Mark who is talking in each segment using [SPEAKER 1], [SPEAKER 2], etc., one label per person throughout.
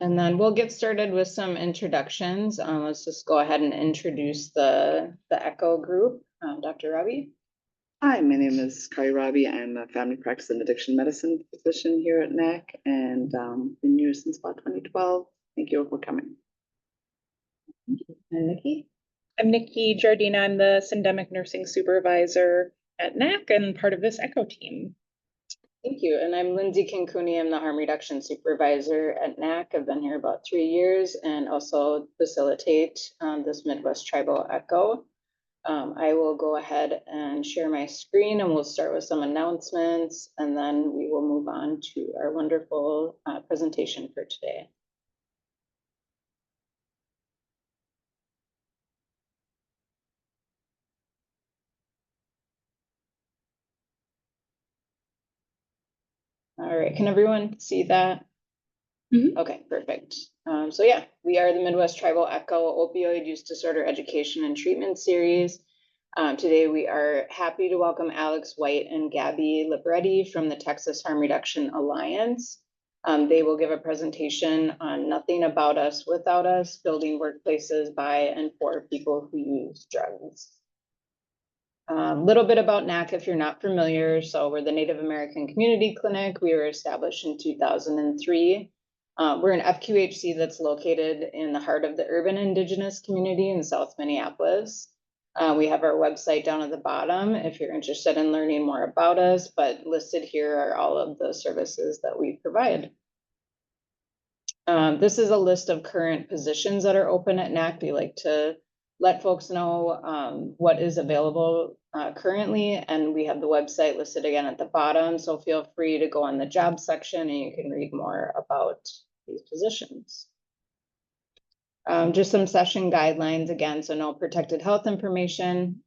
[SPEAKER 1] And then we'll get started with some introductions. Let's just go ahead and introduce the ECHO group. Dr. Ravi.
[SPEAKER 2] Hi, my name is Kari Ravi. I'm a family practice and addiction medicine physician here at NACC and been here since about 2012. Thank you for coming.
[SPEAKER 1] And Nikki?
[SPEAKER 3] I'm Nikki Jardina. I'm the syndemic nursing supervisor at NACC and part of this ECHO team.
[SPEAKER 1] Thank you. And I'm Lindsay Kinkuni. I'm the harm reduction supervisor at NACC. I've been here about 3 years and also facilitate this Midwest Tribal ECHO. I will go ahead and share my screen and we'll start with some announcements and then we will move on to our wonderful presentation for today. All right, can everyone see that? Mm-hmm. Okay, perfect. So yeah, we are the Midwest Tribal ECHO Opioid Use Disorder Education and Treatment Series. Today we are happy to welcome Alex White and Gaby Libretti from the Texas Harm Reduction Alliance. They will give a presentation on Nothing About Us Without Us, Building Workplaces by and for people who use drugs. A little bit about NACC if you're not familiar. So we're the Native American Community Clinic. We were established in 2003. We're an FQHC that's located in the heart of the urban indigenous community in South Minneapolis. We have our website down at the bottom if you're interested in learning more about us, but listed here are all of the services that we provide. This is a list of current positions that are open at NACC. We like to let folks know what is available currently, and we have the website listed again at the bottom, so feel free to go on the job section and you can read more about these positions. Just some session guidelines again, so no protected health information.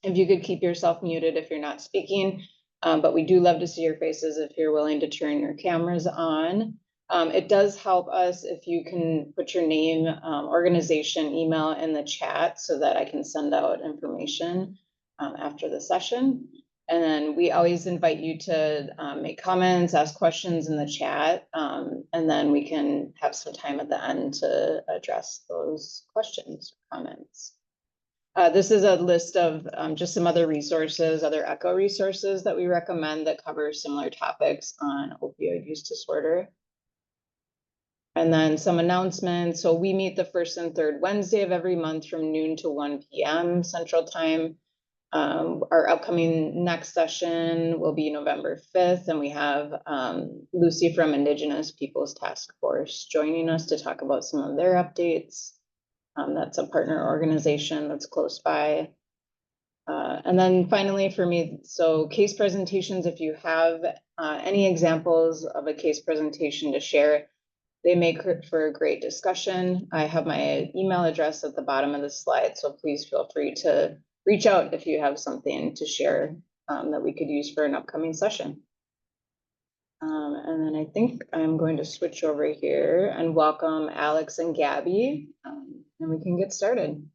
[SPEAKER 1] If you could keep yourself muted if you're not speaking, but we do love to see your faces if you're willing to turn your cameras on. It does help us if you can put your name, organization, email in the chat so that I can send out information after the session. And then we always invite you to make comments, ask questions in the chat, and then we can have some time at the end to address those questions or comments. This is a list of just some other resources, other ECHO resources that we recommend that cover similar topics on opioid use disorder. And then some announcements. So we meet the first and third Wednesday of every month from noon to 1 p.m. Central Time. Our upcoming next session will be November 5th, and we have Lucy from Indigenous Peoples Task Force joining us to talk about some of their updates. That's a partner organization that's close by. And then finally for me, so case presentations, if you have any examples of a case presentation to share, they make for a great discussion. I have my email address at the bottom of the slide, so please feel free to reach out if you have something to share that we could use for an upcoming session. And then I think I'm going to switch over here and welcome Alex and Gaby, and we can get started.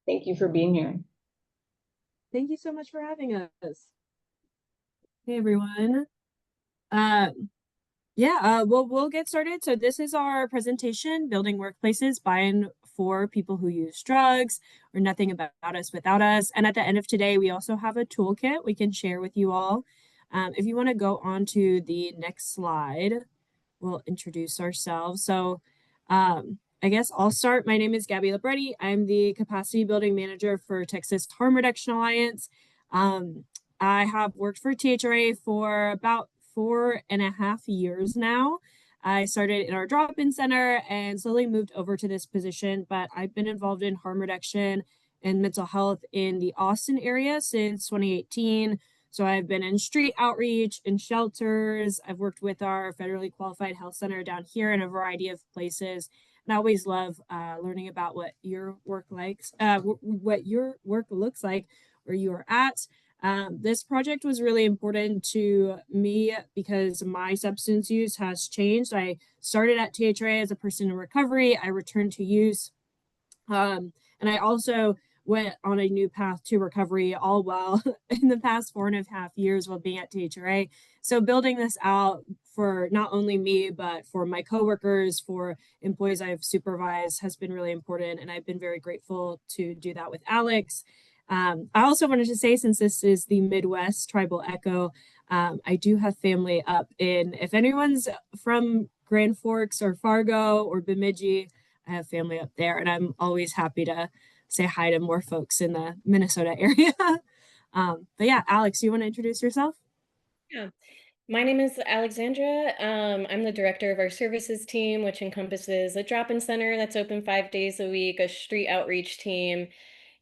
[SPEAKER 1] Thank you for being here.
[SPEAKER 4] Thank you so much for having us. Hey, everyone. We'll get started. So this is our presentation, Building Workplaces by and for people who use drugs, or Nothing About Us Without Us. And at the end of today, we also have a toolkit we can share with you all. If you want to go on to the next slide, we'll introduce ourselves. So I guess I'll start. My name is Gaby Libretti. I'm the Capacity Building Manager for Texas Harm Reduction Alliance. I have worked for THRA for about 4.5 years now. I started in our drop-in center and slowly moved over to this position, but I've been involved in harm reduction and mental health in the Austin area since 2018. So I've been in street outreach, in shelters. I've worked with our federally qualified health center down here in a variety of places. And I always love learning about what your work what your work looks like where you are at. This project was really important to me because my substance use has changed. I started at THRA as a person in recovery. I returned to use. And I also went on a new path to recovery, all while in the past 4.5 years while being at THRA. So building this out for not only me, but for my coworkers, for employees I've supervised has been really important. And I've been very grateful to do that with Alex. I also wanted to say, since this is the Midwest Tribal Echo, I do have family up in, if anyone's from Grand Forks or Fargo or Bemidji, I have family up there, and I'm always happy to say hi to more folks in the Minnesota area. But yeah, Alex, you want to introduce yourself?
[SPEAKER 5] Yeah, my name is Alexandra. I'm the director of our services team, which encompasses a drop-in center that's open 5 days a week, a street outreach team,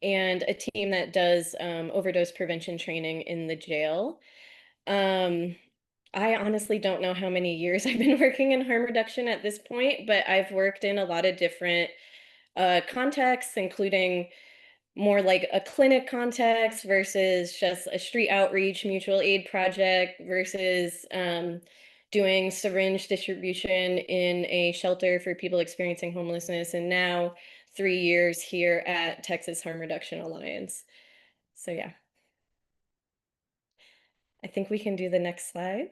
[SPEAKER 5] and a team that does overdose prevention training in the jail. Um, I honestly don't know how many years I've been working in harm reduction at this point, but I've worked in a lot of different contexts, including more like a clinic context versus just a street outreach mutual aid project versus doing syringe distribution in a shelter for people experiencing homelessness, and now 3 years here at Texas Harm Reduction Alliance. So yeah, I think we can do the next slide.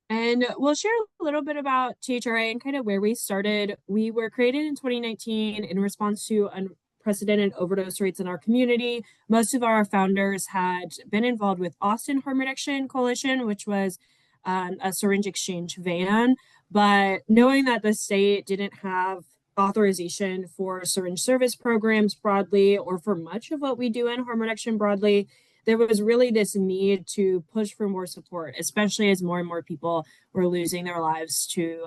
[SPEAKER 4] And we'll share a little bit about THRA and kind of where we started. We were created in 2019 in response to unprecedented overdose rates in our community. Most of our founders had been involved with Austin Harm Reduction Coalition, which was a syringe exchange van. But knowing that the state didn't have authorization for syringe service programs broadly, or for much of what we do in harm reduction broadly, there was really this need to push for more support, especially as more and more people were losing their lives to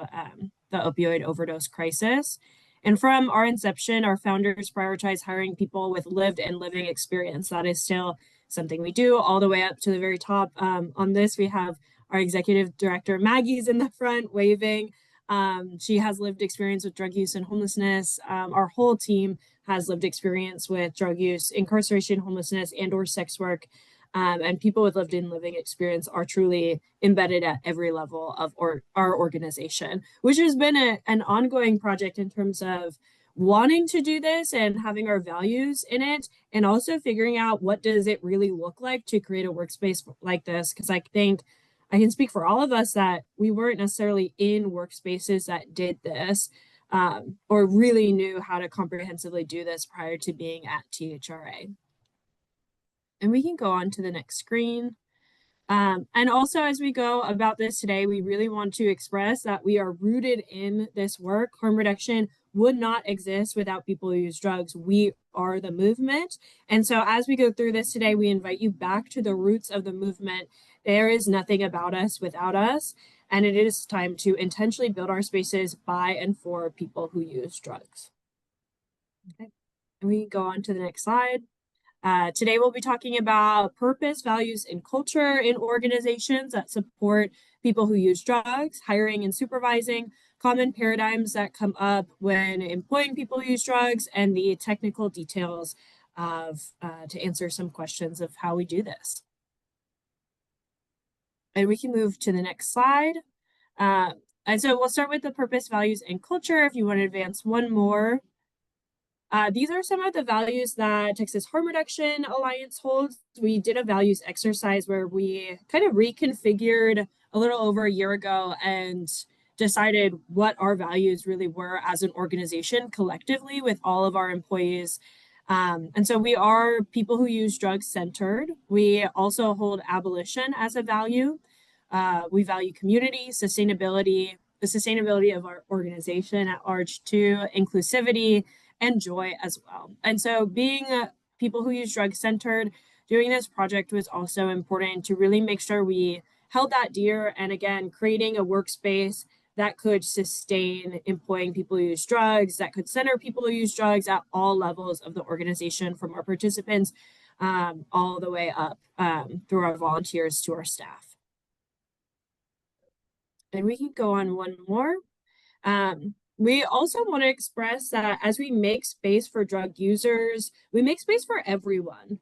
[SPEAKER 4] the opioid overdose crisis. And from our inception, our founders prioritized hiring people with lived and living experience. That is still something we do all the way up to the very top. On this, we have our executive director, Maggie's in the front waving. She has lived experience with drug use and homelessness. Our whole team has lived experience with drug use, incarceration, homelessness, and or sex work. And people with lived and living experience are truly embedded at every level of our organization, which has been an ongoing project in terms of wanting to do this and having our values in it, and also figuring out what does it really look like to create a workspace like this. Because I think I can speak for all of us that we weren't necessarily in workspaces that did this. Or really knew how to comprehensively do this prior to being at THRA. And we can go on to the next screen. And also, as we go about this today, we really want to express that we are rooted in this work. Harm reduction would not exist without people who use drugs. We are the movement. And so as we go through this today, we invite you back to the roots of the movement. There is nothing about us without us. And it is time to intentionally build our spaces by and for people who use drugs. Okay, and we can go on to the next slide. Today we'll be talking about purpose, values, and culture in organizations that support people who use drugs, hiring and supervising, common paradigms that come up when employing people who use drugs, and the technical details of to answer some questions of how we do this. And we can move to the next slide. And so we'll start with the purpose, values, and culture. If you want to advance one more. These are some of the values that Texas Harm Reduction Alliance holds. We did a values exercise where we kind of reconfigured a little over a year ago and decided what our values really were as an organization collectively with all of our employees. And so we are people who use drugs centered. We also hold abolition as a value. We value community, sustainability, the sustainability of our organization at large too, inclusivity, and joy as well. And so being people who use drugs centered, doing this project was also important to really make sure we held that dear. And again, creating a workspace that could sustain employing people who use drugs, that could center people who use drugs at all levels of the organization, from our participants all the way up through our volunteers to our staff. And we can go on one more. We also want to express that as we make space for drug users, we make space for everyone.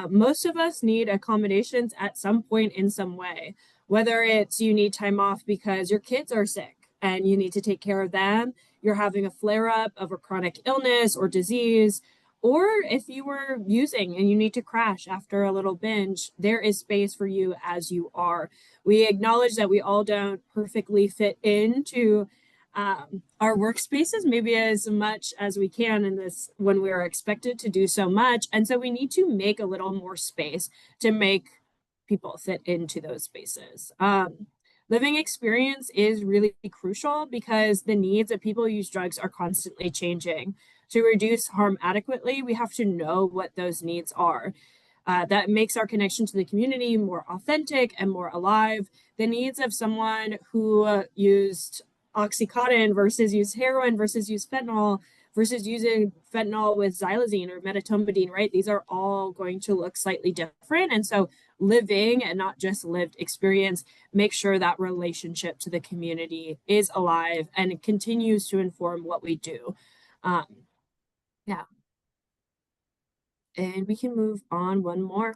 [SPEAKER 4] Most of us need accommodations at some point in some way, whether it's you need time off because your kids are sick and you need to take care of them, you're having a flare-up of a chronic illness or disease, or if you were using and you need to crash after a little binge, there is space for you as you are. We acknowledge that we all don't perfectly fit into our workspaces, maybe as much as we can in this when we are expected to do so much. And so we need to make a little more space to make people fit into those spaces. Living experience is really crucial because the needs of people who use drugs are constantly changing. To reduce harm adequately, we have to know what those needs are. That makes our connection to the community more authentic and more alive. The needs of someone who used Oxycontin versus used heroin versus used fentanyl versus using fentanyl with xylazine or metonidine, right? These are all going to look slightly different. And so living and not just lived experience, make sure that relationship to the community is alive and continues to inform what we do. Yeah. And we can move on one more.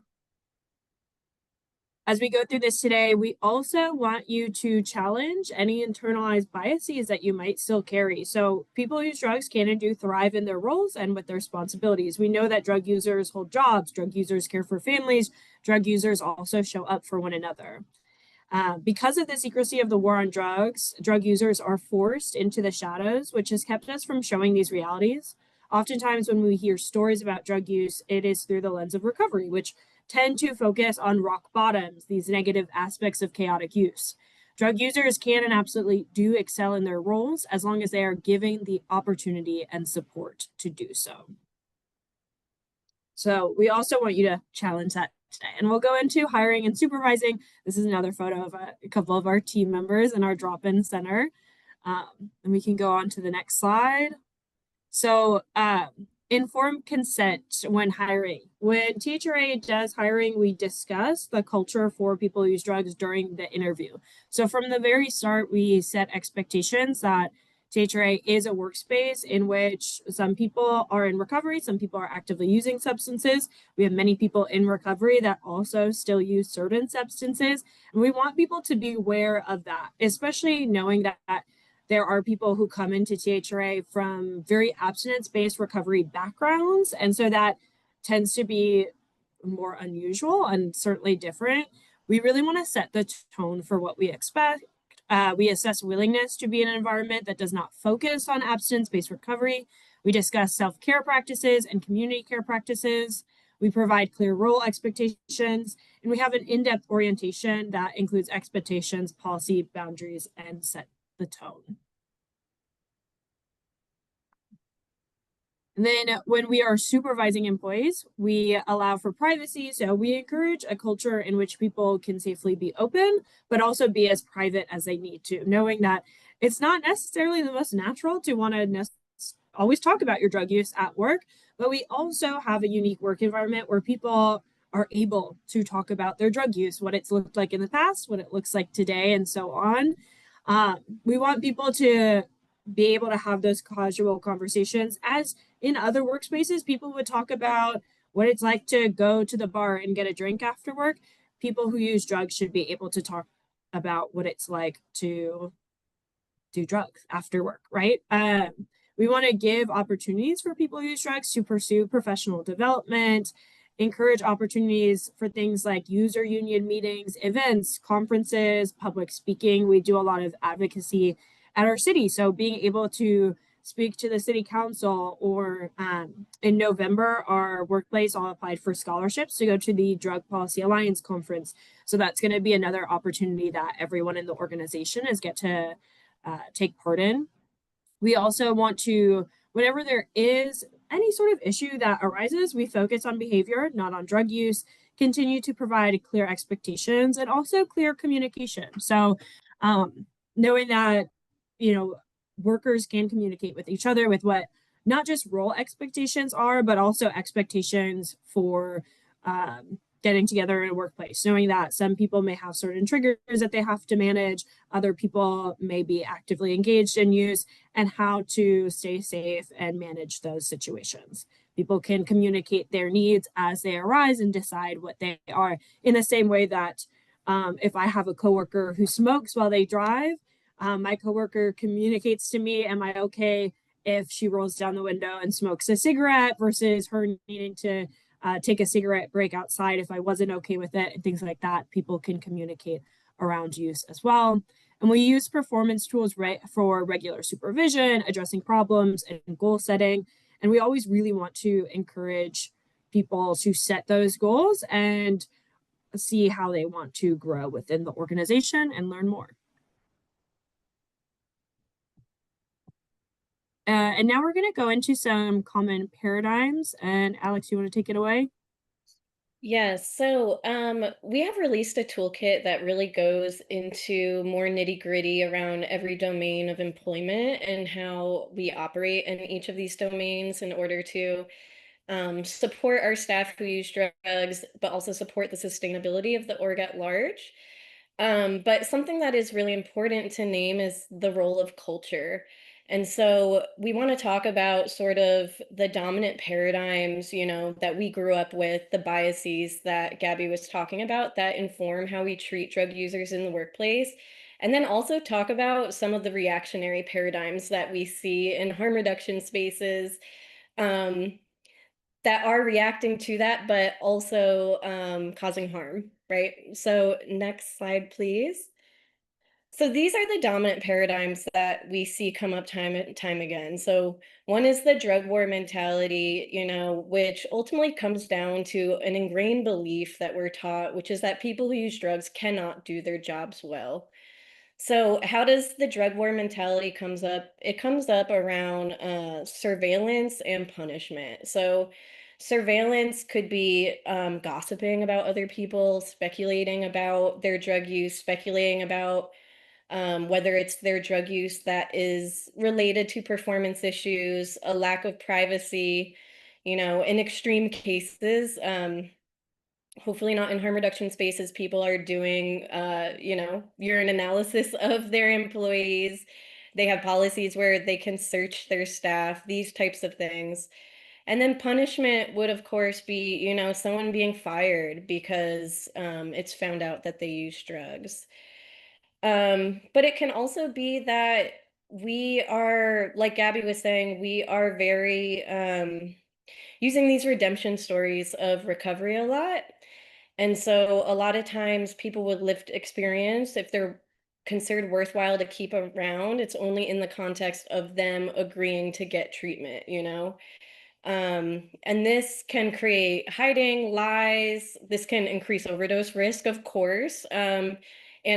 [SPEAKER 4] As we go through this today, we also want you to challenge any internalized biases that you might still carry. So people who use drugs can and do thrive in their roles and with their responsibilities. We know that drug users hold jobs, drug users care for families, drug users also show up for one another. Because of the secrecy of the war on drugs, drug users are forced into the shadows, which has kept us from showing these realities. Oftentimes when we hear stories about drug use, it is through the lens of recovery, which tend to focus on rock bottoms, these negative aspects of chaotic use. Drug users can and absolutely do excel in their roles as long as they are given the opportunity and support to do so. So we also want you to challenge that today. And we'll go into hiring and supervising. This is another photo of a couple of our team members in our drop-in center. And we can go on to the next slide. So informed consent when hiring. When THRA does hiring, we discuss the culture for people who use drugs during the interview. So from the very start, we set expectations that THRA is a workspace in which some people are in recovery, some people are actively using substances. We have many people in recovery that also still use certain substances. And we want people to be aware of that, especially knowing that there are people who come into THRA from very abstinence-based recovery backgrounds. And so that tends to be more unusual and certainly different. We really want to set the tone for what we expect. We assess willingness to be in an environment that does not focus on abstinence-based recovery. We discuss self-care practices and community care practices. We provide clear role expectations, and we have an in-depth orientation that includes expectations, policy, boundaries, and set the tone. And then when we are supervising employees, we allow for privacy. So we encourage a culture in which people can safely be open, but also be as private as they need to, knowing that it's not necessarily the most natural to want to always talk about your drug use at work, but we also have a unique work environment where people are able to talk about their drug use, what it's looked like in the past, what it looks like today, and so on. We want people to be able to have those casual conversations. As in other workspaces, people would talk about what it's like to go to the bar and get a drink after work. People who use drugs should be able to talk about what it's like to do drugs after work, right? We want to give opportunities for people who use drugs to pursue professional development, encourage opportunities for things like user union meetings, events, conferences, public speaking. We do a lot of advocacy at our city. So being able to speak to the city council, or in November, our workplace all applied for scholarships to go to the Drug Policy Alliance conference. So that's going to be another opportunity that everyone in the organization is get to take part in. We also want to, whenever there is any sort of issue that arises, we focus on behavior, not on drug use, continue to provide clear expectations and also clear communication. So knowing that, you know, workers can communicate with each other with what not just role expectations are, but also expectations for getting together in a workplace, knowing that some people may have certain triggers that they have to manage, other people may be actively engaged in use, and how to stay safe and manage those situations. People can communicate their needs as they arise and decide what they are, in the same way that if I have a coworker who smokes while they drive, my coworker communicates to me, am I okay if she rolls down the window and smokes a cigarette, versus her needing to take a cigarette break outside if I wasn't okay with it, and things like that. People can communicate around use as well. And we use performance tools for regular supervision, addressing problems, and goal setting. And we always really want to encourage people to set those goals and see how they want to grow within the organization and learn more. And now we're going to go into some common paradigms. And Alex, you want to take it away?
[SPEAKER 5] Yes, so we have released a toolkit that really goes into more nitty-gritty around every domain of employment and how we operate in each of these domains in order to support our staff who use drugs, but also support the sustainability of the org at large. But something that is really important to name is the role of culture. And so we want to talk about sort of the dominant paradigms, that we grew up with, the biases that Gabby was talking about that inform how we treat drug users in the workplace. And then also talk about some of the reactionary paradigms that we see in harm reduction spaces, um, that are reacting to that, but also causing harm, right? So next slide, please. So these are the dominant paradigms that we see come up time and time again. So one is the drug war mentality, which ultimately comes down to an ingrained belief that we're taught, which is that people who use drugs cannot do their jobs well. So how does the drug war mentality comes up? It comes up around surveillance and punishment. So surveillance could be gossiping about other people, speculating about their drug use, speculating about whether it's their drug use that is related to performance issues, a lack of privacy, in extreme cases. Hopefully not in harm reduction spaces, people are doing, urine analysis of their employees. They have policies where they can search their staff, these types of things. And then punishment would, of course, be, someone being fired because it's found out that they use drugs. But it can also be that we are, like Gabby was saying, we are very using these redemption stories of recovery a lot. And so a lot of times people with lived experience, if they're considered worthwhile to keep around, it's only in the context of them agreeing to get treatment, And this can create hiding, lies. This can increase overdose risk, of course, and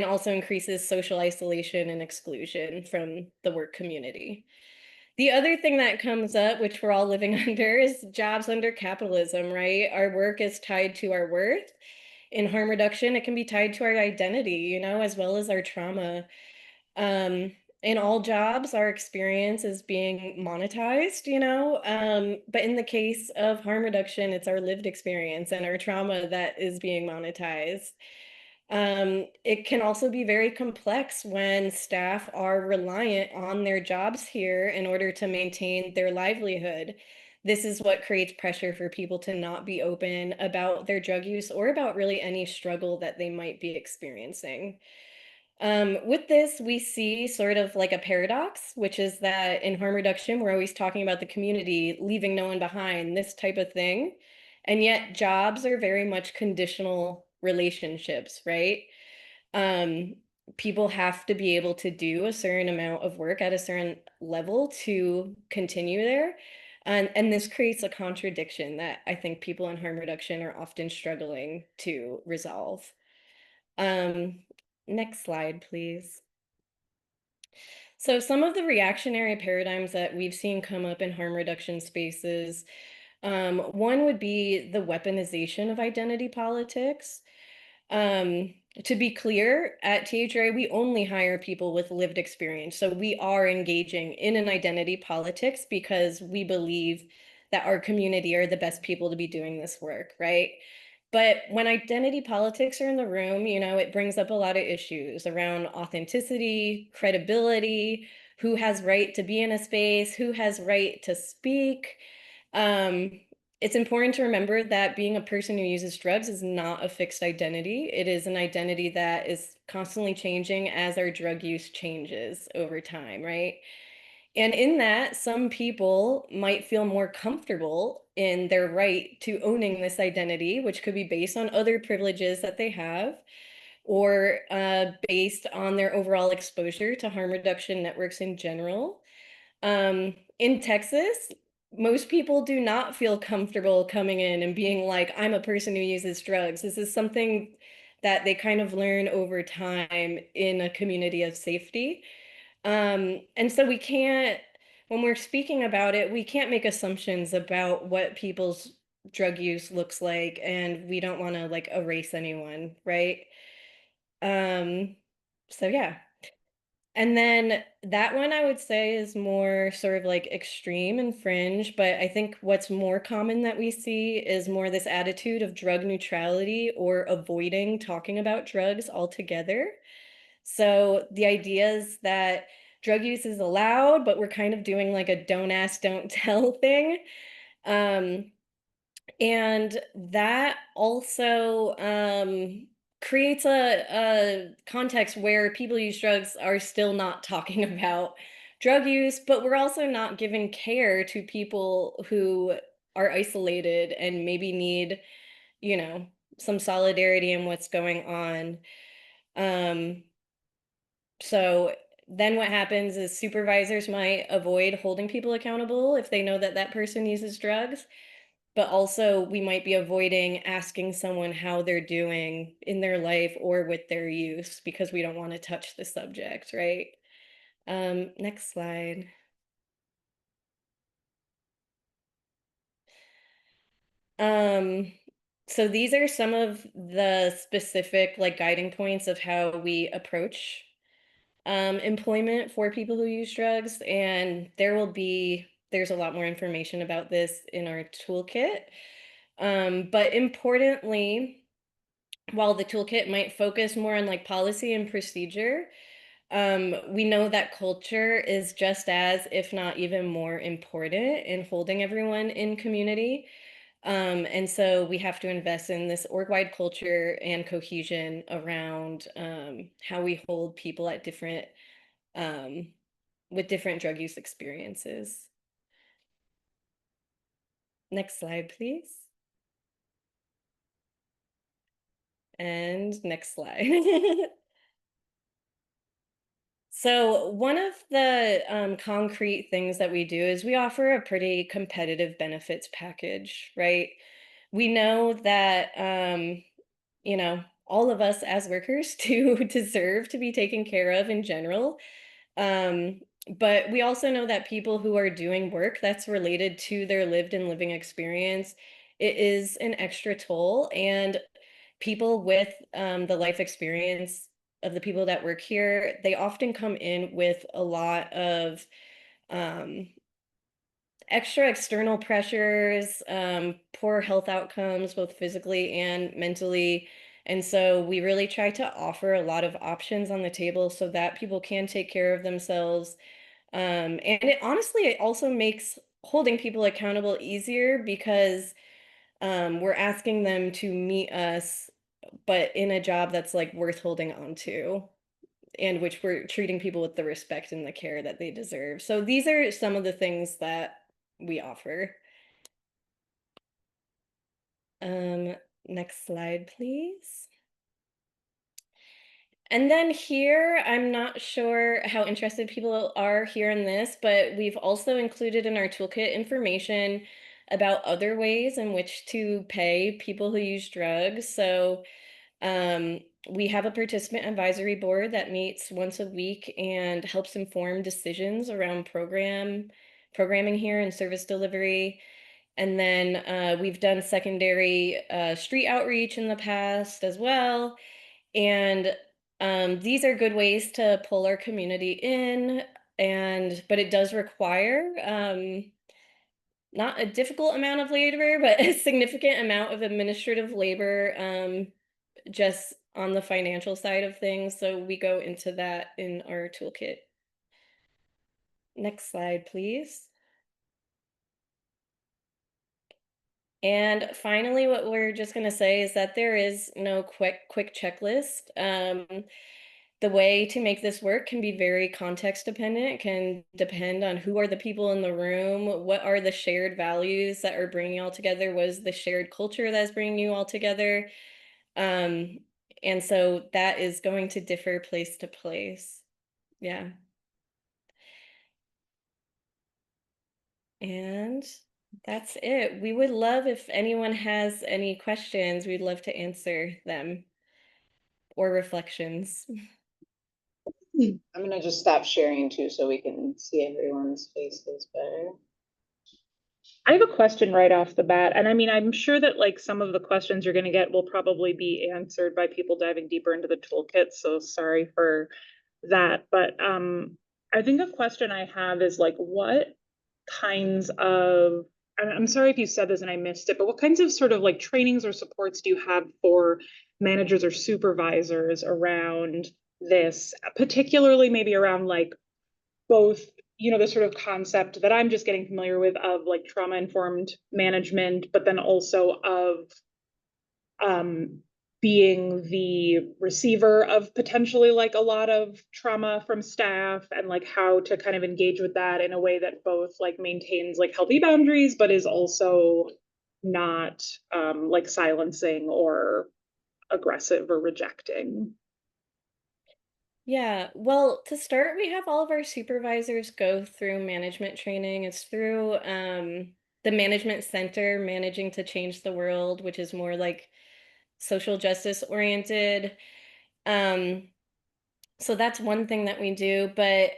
[SPEAKER 5] also increases social isolation and exclusion from the work community. The other thing that comes up, which we're all living under, is jobs under capitalism, right? Our work is tied to our worth. In harm reduction, it can be tied to our identity, as well as our trauma. In all jobs, our experience is being monetized, but in the case of harm reduction, it's our lived experience and our trauma that is being monetized. It can also be very complex when staff are reliant on their jobs here in order to maintain their livelihood. This is what creates pressure for people to not be open about their drug use or about really any struggle that they might be experiencing. With this, we see sort of like a paradox, which is that in harm reduction, we're always talking about the community, leaving no one behind, this type of thing. And yet jobs are very much conditional relationships, right? Um, People have to be able to do a certain amount of work at a certain level to continue there. And this creates a contradiction that I think people in harm reduction are often struggling to resolve. Um, Next slide, please. So some of the reactionary paradigms that we've seen come up in harm reduction spaces, one would be the weaponization of identity politics. To be clear, at THRA, we only hire people with lived experience. So we are engaging in an identity politics because we believe that our community are the best people to be doing this work, right? But when identity politics are in the room, it brings up a lot of issues around authenticity, credibility, who has right to be in a space, who has right to speak. Um, it's important to remember that being a person who uses drugs is not a fixed identity. It is an identity that is constantly changing as our drug use changes over time, right? And in that, some people might feel more comfortable in their right to owning this identity, which could be based on other privileges that they have. or based on their overall exposure to harm reduction networks in general. In Texas, most people do not feel comfortable coming in and being like, I'm a person who uses drugs. This is something that they kind of learn over time in a community of safety. And so we can't, when we're speaking about it, we can't make assumptions about what people's drug use looks like, and we don't want to like erase anyone, right? Um, so yeah. And then that one I would say is more sort of like extreme and fringe, but I think what's more common that we see is more this attitude of drug neutrality or avoiding talking about drugs altogether. So the idea is that drug use is allowed, but we're kind of doing like a don't ask, don't tell thing. Um, and that also creates a context where people use drugs are still not talking about drug use, but we're also not giving care to people who are isolated and maybe need, you know, some solidarity in what's going on. Um, so then what happens is supervisors might avoid holding people accountable if they know that that person uses drugs, but also we might be avoiding asking someone how they're doing in their life or with their use because we don't want to touch the subject, right? Next slide. Um, so these are some of the specific like guiding points of how we approach employment for people who use drugs, and there's a lot more information about this in our toolkit. But importantly, while the toolkit might focus more on like policy and procedure, we know that culture is just as, if not even more important in holding everyone in community. And so we have to invest in this org-wide culture and cohesion around how we hold people at different um, with different drug use experiences. Next slide, please. And next slide. So one of the concrete things that we do is we offer a pretty competitive benefits package, right? We know that, you know, all of us as workers do deserve to be taken care of in general. Um, but we also know that people who are doing work that's related to their lived and living experience, it is an extra toll. And people with the life experience of the people that work here, they often come in with a lot of um, extra external pressures, poor health outcomes, both physically and mentally. And so we really try to offer a lot of options on the table so that people can take care of themselves. And it honestly, it also makes holding people accountable easier because we're asking them to meet us, but in a job that's like worth holding on to, and which we're treating people with the respect and the care that they deserve. So these are some of the things that we offer. Um, Next slide, please. And then here, I'm not sure how interested people are here in this, but we've also included in our toolkit information about other ways in which to pay people who use drugs. So we have a participant advisory board that meets once a week and helps inform decisions around programming here and service delivery. And then we've done secondary street outreach in the past as well. And these are good ways to pull our community in, but it does require not a difficult amount of labor, but a significant amount of administrative labor just on the financial side of things. So we go into that in our toolkit. Next slide, please. And finally, what we're just going to say is that there is no quick checklist. The way to make this work can be very context dependent. It can depend on who are the people in the room, what are the shared values that are bringing you all together, what is the shared culture that's bringing you all together. And so that is going to differ place to place. Yeah. And that's it. We would love if anyone has any questions, we'd love to answer them or reflections.
[SPEAKER 1] I'm gonna just stop sharing too, so we can see everyone's faces better.
[SPEAKER 3] I have a question right off the bat, and I mean, I'm sure that like some of the questions you're going to get will probably be answered by people diving deeper into the toolkit, so sorry for that. But I think a question I have is like, what kinds of, and I'm sorry if you said this and I missed it, but what kinds of sort of like trainings or supports do you have for managers or supervisors around this, particularly maybe around like both, you know, the sort of concept that I'm just getting familiar with of like trauma-informed management, but then also of being the receiver of potentially like a lot of trauma from staff, and like how to kind of engage with that in a way that both like maintains like healthy boundaries, but is also not like silencing or aggressive or rejecting.
[SPEAKER 5] Yeah, well, to start, we have all of our supervisors go through management training. It's through the Management Center, Managing to Change the World, which is more like social justice oriented. Um, so that's one thing that we do, but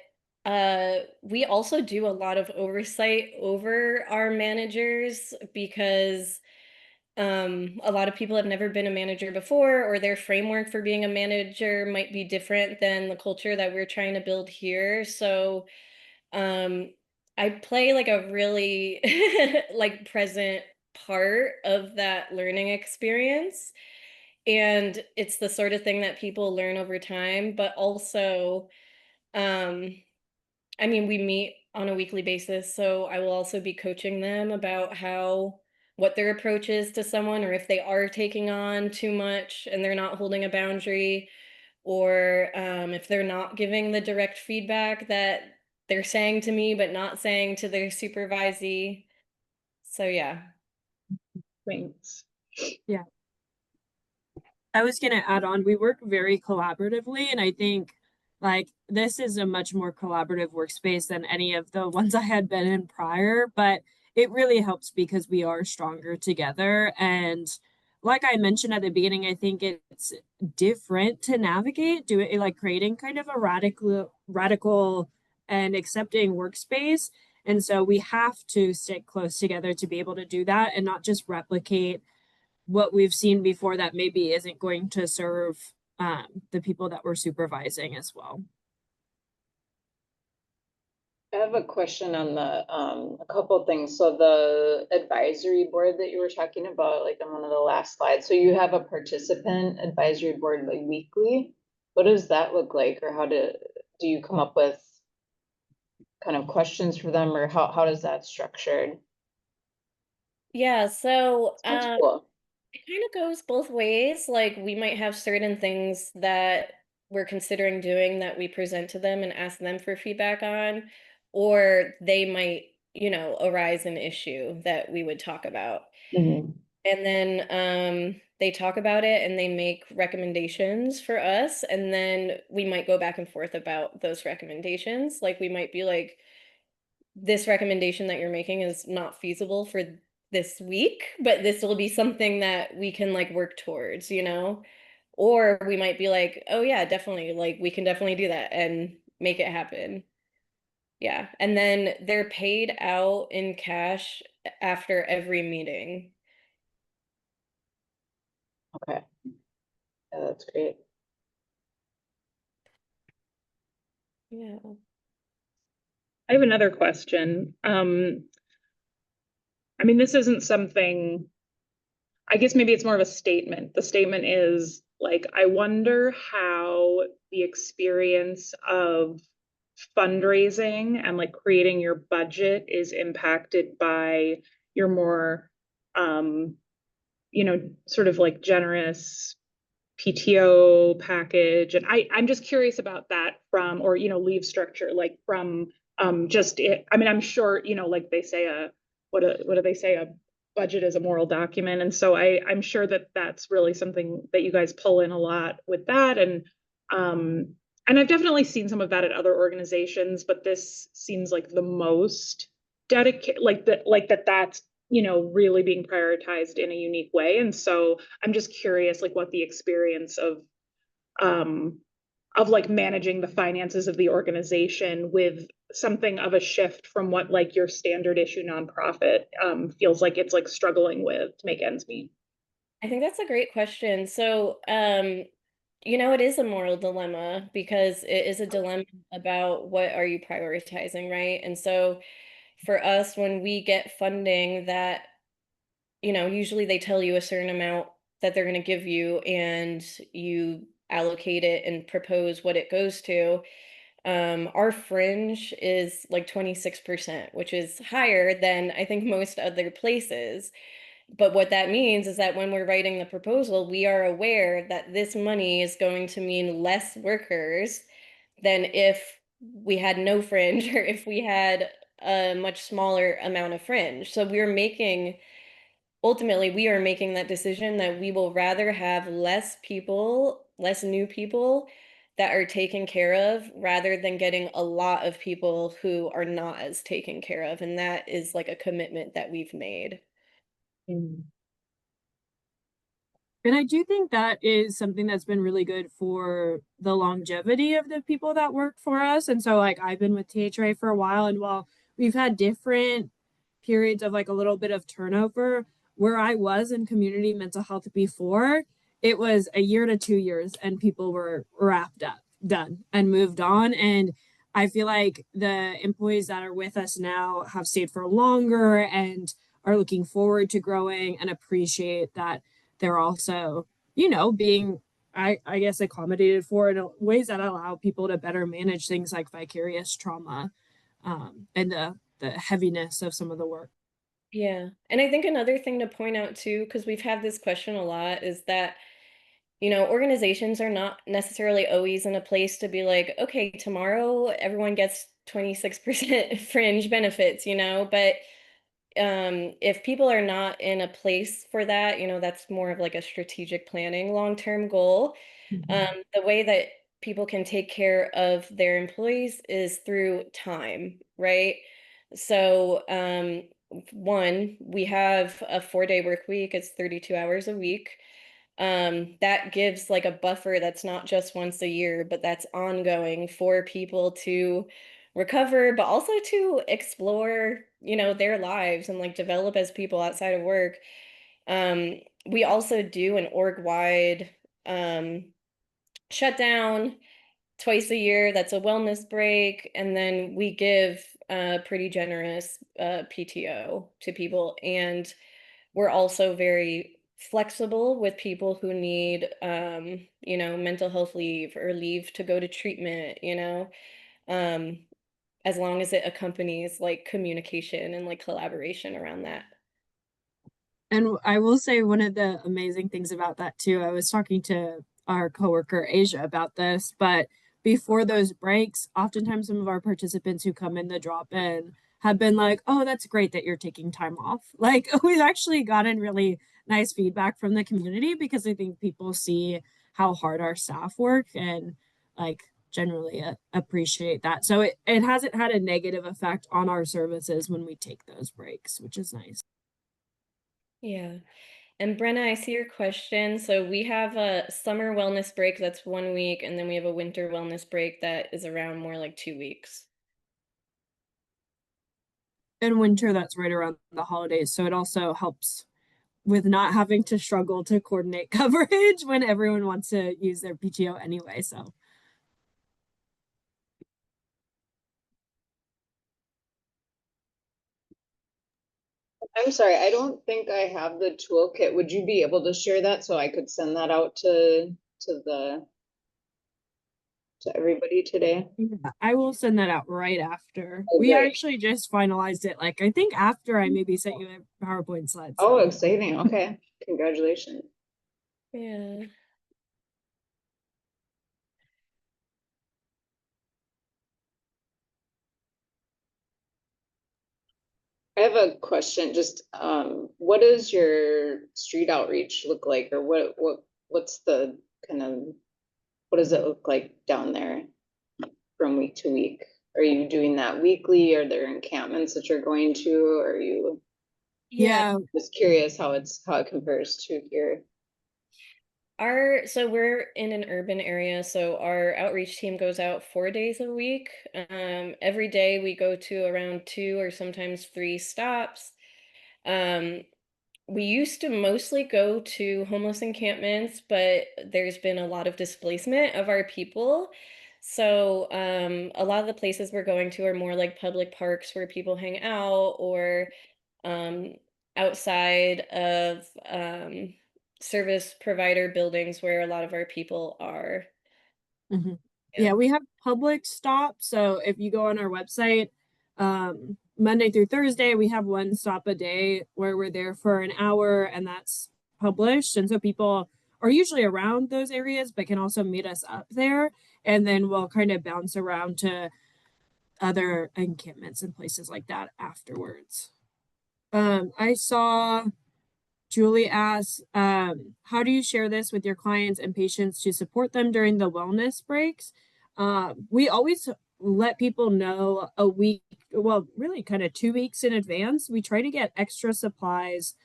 [SPEAKER 5] we also do a lot of oversight over our managers because a lot of people have never been a manager before, or their framework for being a manager might be different than the culture that we're trying to build here. So um, I play like a really like present part of that learning experience. And it's the sort of thing that people learn over time, but also, um, I mean, we meet on a weekly basis, so I will also be coaching them about what their approach is to someone, or if they are taking on too much and they're not holding a boundary, or if they're not giving the direct feedback that they're saying to me but not saying to their supervisee. So yeah.
[SPEAKER 3] Thanks.
[SPEAKER 4] Yeah. I was going to add on, we work very collaboratively, and I think like this is a much more collaborative workspace than any of the ones I had been in prior, but it really helps because we are stronger together. And like I mentioned at the beginning, I think it's different to navigate, do it like creating kind of a radical and accepting workspace. And so we have to stick close together to be able to do that and not just replicate what we've seen before that maybe isn't going to serve the people that we're supervising as well.
[SPEAKER 1] I have a question on the, a couple of things. So the advisory board that you were talking about, like on one of the last slides, so you have a participant advisory board like weekly. What does that look like, or do you come up with kind of questions for them, or how does that structured?
[SPEAKER 5] Yeah, so
[SPEAKER 1] Sounds cool.
[SPEAKER 5] it kind of goes both ways. Like we might have certain things that we're considering doing that we present to them and ask them for feedback on, or they might, you know, arise an issue that we would talk about.
[SPEAKER 1] Mhm.
[SPEAKER 5] And then they talk about it and they make recommendations for us. And then we might go back and forth about those recommendations. Like we might be like, this recommendation that you're making is not feasible for this week, but this will be something that we can like work towards, you know? Or we might be like, oh yeah, definitely, like we can definitely do that and make it happen. Yeah. And then they're paid out in cash after every meeting.
[SPEAKER 1] Okay. Yeah, that's great.
[SPEAKER 5] Yeah.
[SPEAKER 3] I have another question. I mean, this isn't something, I guess maybe it's more of a statement. The statement is like, I wonder how the experience of fundraising and like creating your budget is impacted by your more, you know, sort of like generous PTO package. And I'm just curious about that from, or, you know, leave structure, like from just it. I mean, I'm sure, you know, like they say what do they say? budget is a moral document. And so I'm sure that that's really something that you guys pull in a lot with that. And I've definitely seen some of that at other organizations, but this seems like the most dedicated, that's, you know, really being prioritized in a unique way. And so I'm just curious, like what the experience of like managing the finances of the organization with something of a shift from what like your standard issue nonprofit feels like it's like struggling with to make ends meet.
[SPEAKER 5] I think that's a great question. So, you know, it is a moral dilemma because it is a dilemma about what are you prioritizing, right? And so for us, when we get funding that, you know, usually they tell you a certain amount that they're going to give you and you allocate it and propose what it goes to. Our fringe is like 26%, which is higher than I think most other places. But what that means is that when we're writing the proposal, we are aware that this money is going to mean less workers than if we had no fringe or if we had a much smaller amount of fringe. So ultimately, we are making that decision that we will rather have less people, less new people that are taken care of rather than getting a lot of people who are not as taken care of. And that is like a commitment that we've made.
[SPEAKER 4] And I do think that is something that's been really good for the longevity of the people that work for us. And so, like, I've been with THRA for a while, and while we've had different periods of like a little bit of turnover, where I was in community mental health before, it was a year to 2 years, and people were wrapped up, done, and moved on. And I feel like the employees that are with us now have stayed for longer and are looking forward to growing and appreciate that they're also, you know, being, I guess, accommodated for in ways that allow people to better manage things like vicarious trauma, and the heaviness of some of the work.
[SPEAKER 5] Yeah. And I think another thing to point out too, because we've had this question a lot, is that, you know, organizations are not necessarily always in a place to be like, okay, tomorrow everyone gets 26% fringe benefits, you know, but if people are not in a place for that, you know, that's more of like a strategic planning long-term goal. The way that people can take care of their employees is through time, right? So, one, we have a 4-day work week, it's 32 hours a week. That gives like a buffer that's not just once a year, but that's ongoing for people to recover, but also to explore, you know, their lives and like develop as people outside of work. We also do an org-wide shutdown twice a year. That's a wellness break. And then we give pretty generous PTO to people. And we're also very flexible with people who need, you know, mental health leave or leave to go to treatment, you know, um, as long as it accompanies like communication and like collaboration around that.
[SPEAKER 4] And I will say one of the amazing things about that too, I was talking to our coworker Asia about this, but before those breaks, oftentimes some of our participants who come in the drop in have been like, "Oh, that's great that you're taking time off." Like we've actually gotten really nice feedback from the community because I think people see how hard our staff work and like generally appreciate that. So it hasn't had a negative effect on our services when we take those breaks, which is nice.
[SPEAKER 5] Yeah. And Brenna, I see your question. So we have a summer wellness break that's 1 week, and then we have a winter wellness break that is around more like 2 weeks.
[SPEAKER 4] In winter, that's right around the holidays. So it also helps with not having to struggle to coordinate coverage when everyone wants to use their PTO anyway. So
[SPEAKER 1] I'm sorry, I don't think I have the toolkit. Would you be able to share that so I could send that out to everybody today?
[SPEAKER 4] yeah, I will send that out right after.
[SPEAKER 1] Oh,
[SPEAKER 4] We
[SPEAKER 1] great.
[SPEAKER 4] actually just finalized it. Like I think after I maybe sent you a PowerPoint slide.
[SPEAKER 1] Oh,
[SPEAKER 4] So
[SPEAKER 1] exciting. Okay. Congratulations.
[SPEAKER 5] Yeah.
[SPEAKER 1] I have a question, just, what does your street outreach look like, or what's the kind of, what does it look like down there from week to week? Are you doing that weekly? Are there encampments that you're going to? Are you,
[SPEAKER 4] Yeah,
[SPEAKER 1] just curious how it compares to here?
[SPEAKER 5] So we're in an urban area, so our outreach team goes out 4 days a week. Every day we go to around 2 or sometimes 3 stops. Um, we used to mostly go to homeless encampments, but there's been a lot of displacement of our people. So a lot of the places we're going to are more like public parks where people hang out, or um, outside of service provider buildings where a lot of our people are.
[SPEAKER 4] mhm.
[SPEAKER 5] Yeah.
[SPEAKER 4] Yeah, we have public stops. So if you go on our website, Monday through Thursday, we have one stop a day where we're there for an hour and that's published. And so people are usually around those areas, but can also meet us up there. And then we'll kind of bounce around to other encampments and places like that afterwards. I saw Julie asks, how do you share this with your clients and patients to support them during the wellness breaks? We always let people know a week, well, really kind of 2 weeks in advance. We try to get extra supplies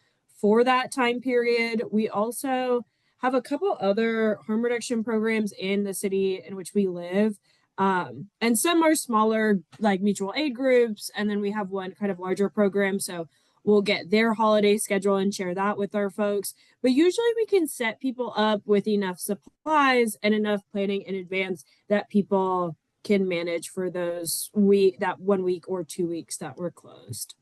[SPEAKER 4] for that time period. We also have a couple other harm reduction programs in the city in which we live. And some are smaller, like mutual aid groups. And then we have one kind of larger program. So we'll get their holiday schedule and share that with our folks. But usually we can set people up with enough supplies and enough planning in advance that people can manage for that 1 week or 2 weeks that we're closed.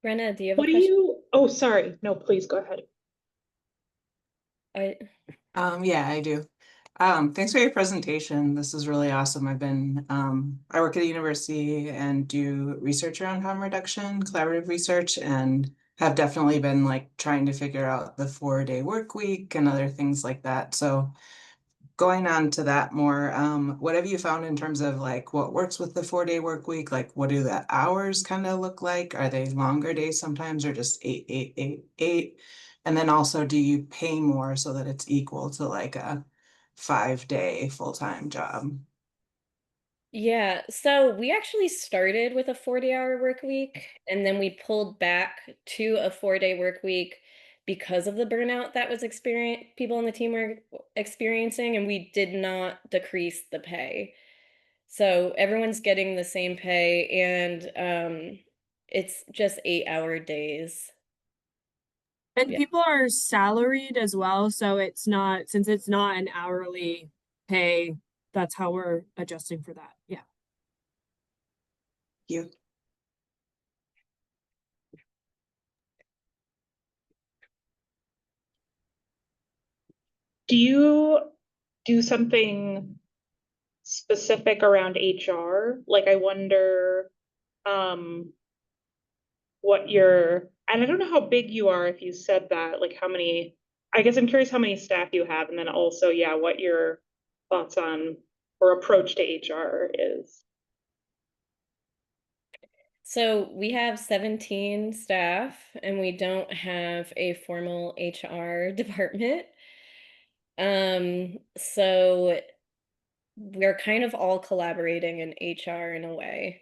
[SPEAKER 5] Brenna, do you have a
[SPEAKER 3] What do
[SPEAKER 5] question?
[SPEAKER 3] oh, sorry. No, please go ahead.
[SPEAKER 5] I,
[SPEAKER 6] Yeah, I do. Thanks for your presentation. This is really awesome. I work at a university and do research around harm reduction, collaborative research, and have definitely been like trying to figure out the 4-day work week and other things like that. So going on to that more, what have you found in terms of like what works with the 4-day work week? Like what do the hours kind of look like? Are they longer days sometimes or just 8, 8, 8, 8? And then also, do you pay more so that it's equal to like a 5-day full-time job?
[SPEAKER 5] yeah, so we actually started with a 40-hour work week, and then we pulled back to a 4-day work week because of the burnout that was people on the team were experiencing, and we did not decrease the pay. So everyone's getting the same pay, and it's just 8-hour days.
[SPEAKER 4] And
[SPEAKER 5] Yeah.
[SPEAKER 4] people are salaried as well. So since it's not an hourly pay, that's how we're adjusting for that. Yeah.
[SPEAKER 6] You.
[SPEAKER 3] Do you do something specific around HR? Like I wonder what and I don't know how big you are if you said that, like how many, I guess I'm curious how many staff you have, and then also, yeah, what your thoughts on or approach to HR is.
[SPEAKER 5] So we have 17 staff, and we don't have a formal HR department. So we're kind of all collaborating in HR in a way,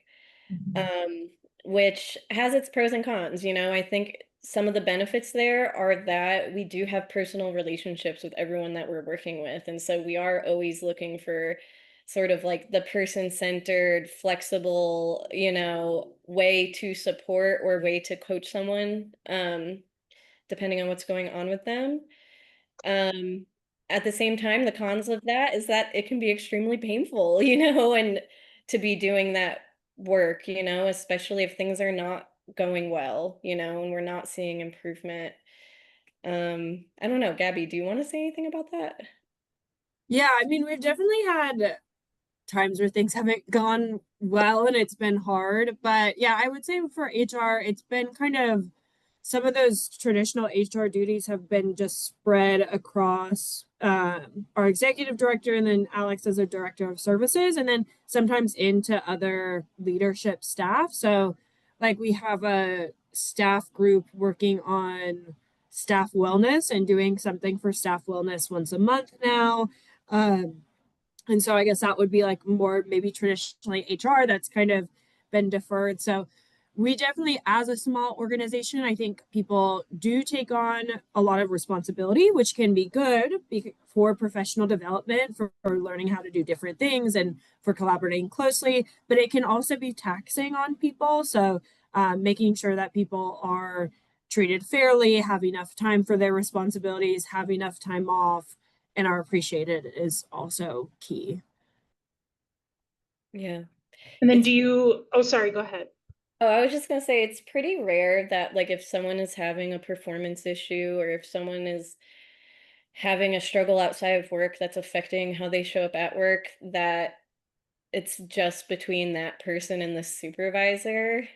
[SPEAKER 5] um, which has its pros and cons. I think some of the benefits there are that we do have personal relationships with everyone that we're working with. And so we are always looking for sort of like the person-centered, flexible, way to support or way to coach someone, depending on what's going on with them. Um, at the same time, the cons of that is that it can be extremely painful, and to be doing that work, especially if things are not going well, and we're not seeing improvement. I don't know, Gabby, do you want to say anything about that?
[SPEAKER 4] Yeah. I mean, we've definitely had times where things haven't gone well and it's been hard. But yeah, I would say for HR, it's been kind of some of those traditional HR duties have been just spread across our executive director, and then Alex as a director of services, and then sometimes into other leadership staff. So like we have a staff group working on staff wellness and doing something for staff wellness once a month now. And so I guess that would be like more maybe traditionally HR that's kind of been deferred. So we definitely, as a small organization, I think people do take on a lot of responsibility, which can be good for professional development, for learning how to do different things and for collaborating closely. But it can also be taxing on people. So making sure that people are treated fairly, have enough time for their responsibilities, have enough time off, and are appreciated is also key.
[SPEAKER 5] Yeah.
[SPEAKER 3] And then
[SPEAKER 5] It's-
[SPEAKER 3] oh, sorry, go ahead.
[SPEAKER 5] Oh, I was just gonna say it's pretty rare that like if someone is having a performance issue or if someone is having a struggle outside of work that's affecting how they show up at work, that it's just between that person and the supervisor.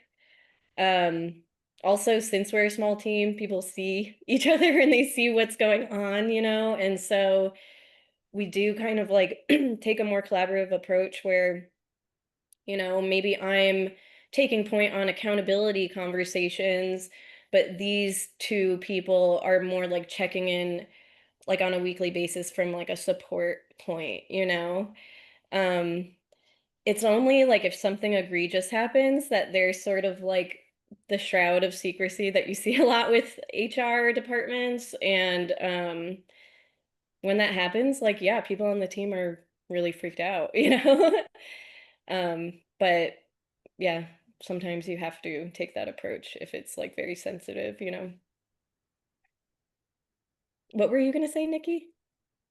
[SPEAKER 5] Um, Also, since we're a small team, people see each other and they see what's going on, you know, and so we do kind of like take a more collaborative approach where, you know, maybe I'm taking point on accountability conversations, but these two people are more like checking in like on a weekly basis from like a support point, you know? Um, it's only like if something egregious happens that there's sort of like the shroud of secrecy that you see a lot with HR departments. And when that happens, like, yeah, people on the team are really freaked out, you know? But yeah, sometimes you have to take that approach if it's like very sensitive, you know? What were you gonna say, Nikki?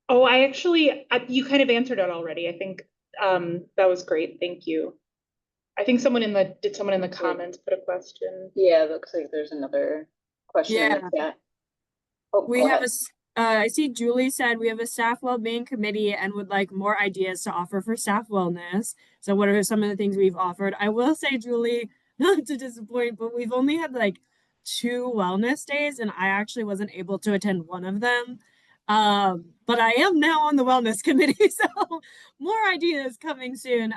[SPEAKER 3] Oh, you kind of answered it already. I think that was great. Thank you. I think did someone in the comments put a question?
[SPEAKER 1] Yeah, it looks like there's another question in the chat. Oh,
[SPEAKER 4] We
[SPEAKER 1] go
[SPEAKER 4] have
[SPEAKER 1] ahead.
[SPEAKER 4] I see Julie said we have a staff well-being committee and would like more ideas to offer for staff wellness. So what are some of the things we've offered? I will say, Julie, not to disappoint, but we've only had like 2 wellness days and I actually wasn't able to attend one of them. But I am now on the wellness committee, so more ideas coming soon.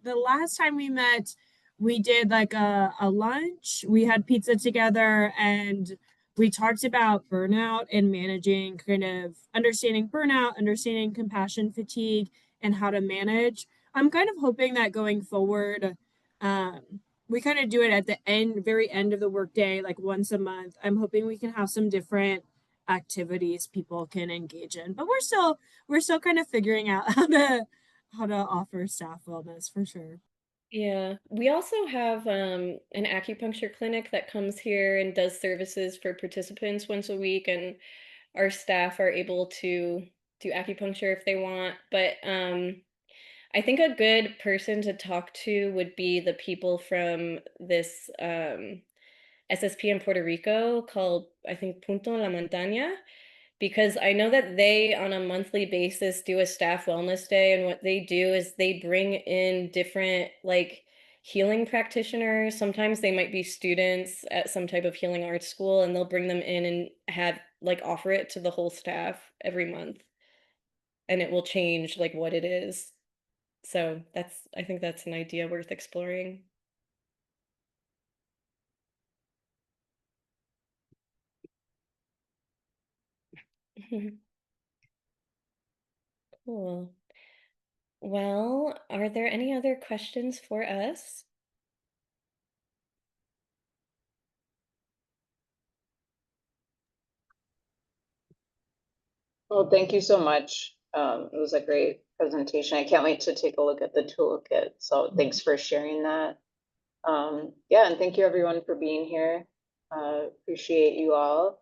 [SPEAKER 4] The last time we met, we did like a lunch. We had pizza together and we talked about burnout and managing, kind of understanding burnout, understanding compassion fatigue, and how to manage. I'm kind of hoping that going forward, um, we kind of do it at the very end of the workday, like once a month. I'm hoping we can have some different activities people can engage in, but we're still kind of figuring out how to offer staff wellness for sure.
[SPEAKER 5] Yeah, we also have an acupuncture clinic that comes here and does services for participants once a week, and our staff are able to do acupuncture if they want. But I think a good person to talk to would be the people from this SSP in Puerto Rico called, I think, Punto La Montaña, because I know that they, on a monthly basis, do a staff wellness day. And what they do is they bring in different, like, healing practitioners. Sometimes they might be students at some type of healing arts school, and they'll bring them in and have, like, offer it to the whole staff every month. And it will change, like, what it is. So I think that's an idea worth exploring. Cool. Well, are there any other questions for us?
[SPEAKER 1] Well, thank you so much. It was a great presentation. I can't wait to take a look at the toolkit. So thanks for sharing that. Yeah, and thank you everyone for being here. Appreciate you all.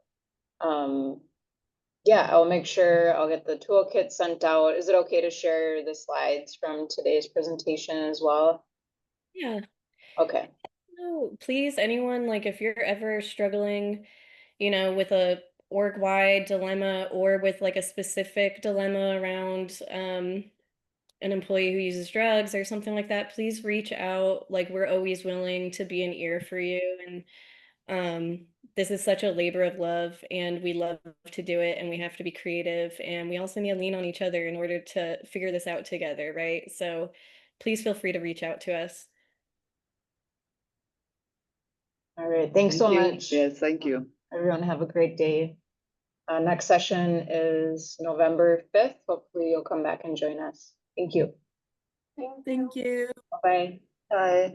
[SPEAKER 1] Yeah, I'll make sure I'll get the toolkit sent out. Is it okay to share the slides from today's presentation as well?
[SPEAKER 5] Yeah.
[SPEAKER 1] Okay.
[SPEAKER 5] No, please, anyone, like if you're ever struggling, you know, with a org-wide dilemma or with like a specific dilemma around an employee who uses drugs or something like that, please reach out. Like we're always willing to be an ear for you. And This is such a labor of love, and we love to do it, and we have to be creative, and we also need to lean on each other in order to figure this out together, right? So please feel free to reach out to us.
[SPEAKER 1] All right, thanks so
[SPEAKER 2] Thank you.
[SPEAKER 1] much.
[SPEAKER 2] Yes, thank you.
[SPEAKER 1] Everyone have a great day. Next session is November 5th. Hopefully you'll come back and join us. Thank you.
[SPEAKER 4] Thank you.
[SPEAKER 1] Bye.
[SPEAKER 2] Bye.